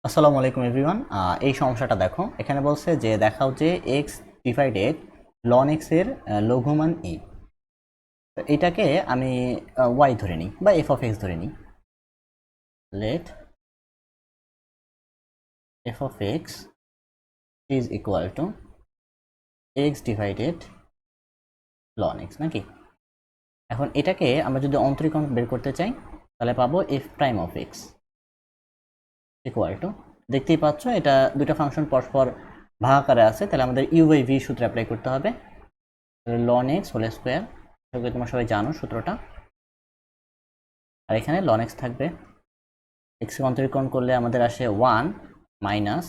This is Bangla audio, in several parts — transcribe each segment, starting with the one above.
আসসালামু আলাইকুম এভরিওয়ান। এই সমস্যাটা দেখো, এখানে বলছে যে দেখাও যে এক্স ডিভাইডেড লন এক্স এর লঘুমান ই। তো এটাকে আমি ওয়াই ধরে নিই বা এফ অফ এক্স ধরে নিই। Let f of x is equal to x divided ln x নাকি। এখন এটাকে আমরা যদি অন্তরীকরণ বের করতে চাই তাহলে পাবো F prime of x equal to, দেখতেই পাচ্ছ এটা দুটো ফাংশন পরস্পর ভাগাকারে আছে, তাহলে আমাদের ইউ বাই ভি সূত্র অ্যাপ্লাই করতে হবে। লন এক্স হোল স্কোয়ার, তোমরা সবাই জানো সূত্রটা। আর এখানে লন এক্স থাকবে, এক্সকে অন্তরীকরণ করলে আমাদের আসে 1 মাইনাস,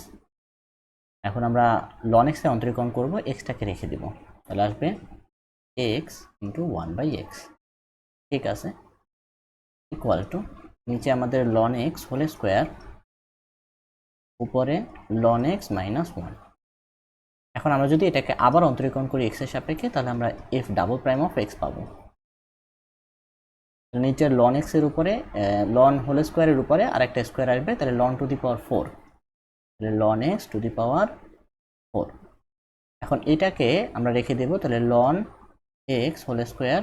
এখন আমরা লন এক্সে অন্তরীকরণ করবো, এক্সটাকে রেখে দিব, তাহলে আসবে এক্স ইন্টু 1/x। ঠিক আছে, ইকুয়াল টু নিচে আমাদের লন এক্স হোল স্কোয়ার, উপরে লন এক্স মাইনাস 1। এখন আমরা যদি এটাকে আবার অন্তরীকরণ করি এক্সের সাপেক্ষে, তাহলে আমরা F double prime of x পাবো। নিচের লন এক্স এর উপরে লন হোল স্কোয়ারের উপরে আরেকটা স্কোয়ার আসবে, তাহলে লন টু দি পাওয়ার 4, তাহলে লন এক্স টু দি পাওয়ার 4। এখন এটাকে আমরা রেখে দেব, তাহলে লন এক্স হোল স্কোয়ার,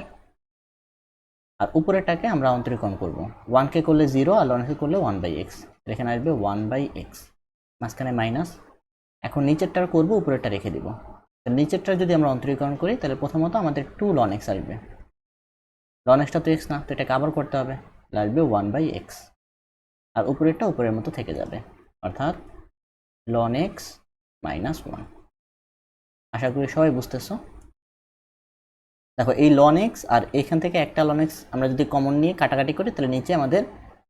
আর উপরেরটাকে আমরা অন্তরীকরণ করব। 1কে করলে 0 আর লন এক্স করলে 1/x, এখানে আসবে 1/x, মাঝখানে মাইনাস। এখন নিচেরটার করব, উপরেরটা রেখে দিব। নিচেরটা যদি আমরা অন্তরীকরণ করি তাহলে প্রথমত আমাদের 2 লন এক্স আসবে, লন এক্সটা তো এক্স না, তো এটাকে আবার করতে হবে, আসবে 1/x, আর উপরেরটা উপরের মতো থেকে যাবে, অর্থাৎ লন এক্স মাইনাস 1। আশা করি সবাই বুঝতেছো। দেখো এই লন এক্স আর এখান থেকে একটা লন এক্স আমরা যদি কমন নিয়ে কাটাকাটি করি, তাহলে নিচে আমাদের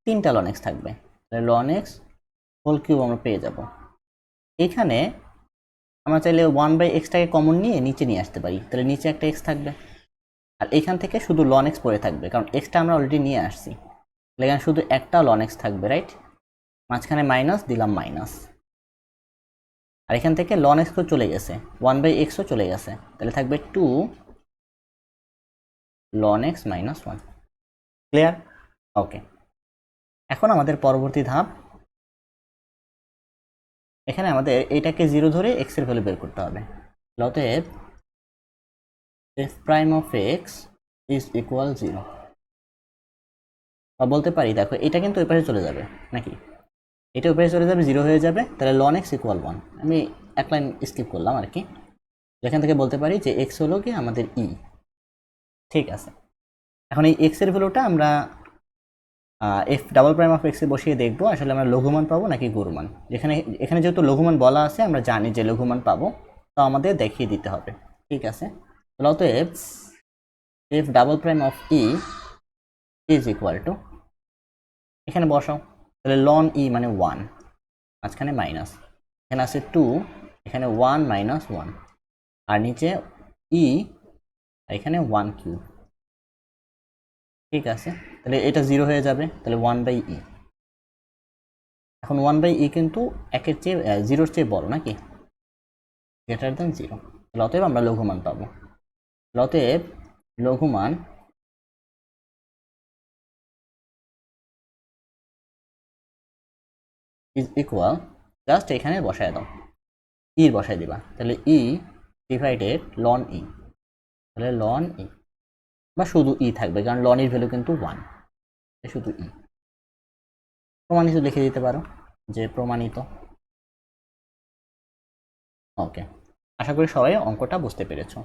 3টা লন এক্স থাকবে, তাহলে লন এক্স হোল কিউব আমরা পেয়ে যাব। এখানে আমরা চাইলে 1/xটাকে কমন নিয়ে নিচে নিয়ে আসতে পারি, তাহলে নিচে একটা এক্স থাকবে, আর এখান থেকে শুধু লন এক্স পড়ে থাকবে, কারণ এক্সটা আমরা অলরেডি নিয়ে আসছি, তাহলে এখানে শুধু একটা লন এক্স থাকবে, রাইট। মাঝখানে মাইনাস দিলাম, মাইনাস, আর এখান থেকে লন এক্সও চলে গেছে, 1/xও চলে গেছে, তাহলে থাকবে 2 লন এক্স মাইনাস 1। ক্লিয়ার? ওকে, এখন আমাদের পরবর্তী ধাপ, এখানে আমাদের এইটাকে 0 ধরে এক্স এর ভ্যালু বের করতে হবে। অতএব F prime of x is equal 0, বা বলতে পারি দেখো এটা কিন্তু ওই পাশে চলে যাবে নাকি, এটা ওই পাশে চলে যাবে, 0 হয়ে যাবে, তাহলে লন এক্স ইকুয়াল 1। আমি এক লাইন স্কিপ করলাম আর কি, যেখান থেকে বলতে পারি যে এক্স হলো কি আমাদের ই। ঠিক আছে, এখন এই এক্স এর ভ্যালুটা আমরা এফ ডাবল প্রাইম অফ এক্সে বসিয়ে দেখবো আসলে আমরা লঘুমান পাবো নাকি গুরুমান। এখানে যেহেতু লঘুমান বলা আছে, আমরা জানি যে লঘুমান পাবো, তো আমাদের দেখিয়ে দিতে হবে। ঠিক আছে, তাহলে অতএব F double prime of E is equal two, এখানে বসাও, তাহলে লন ই মানে 1, মাঝখানে মাইনাস, এখানে আছে 2, এখানে 1 মাইনাস 1, আর নিচে ই, এখানে 1 কিউব। ঠিক আছে, তাহলে এটা 0 হয়ে যাবে, তাহলে 1/e। এখন 1/e কিন্তু 0-র চেয়ে বড় নাকি, গ্রেটার দেন 0, তাহলে অতএব আমরা লঘুমান পাবো। অতএব লঘুমান ইজ ইকুয়াল, জাস্ট এখানে বসায় দাও, ই বসায় দিবা, তাহলে ই ডিভাইডেড লন ই, তাহলে লন ই, বা শুধু ই থাকবে কারণ লন এর ভ্যালু কিন্তু 1, শুধু ই। প্রমাণিত লিখে দিতে পারো যে প্রমাণিত। ওকে, আশা করি সবাই অঙ্কটা বুঝতে পেরেছো।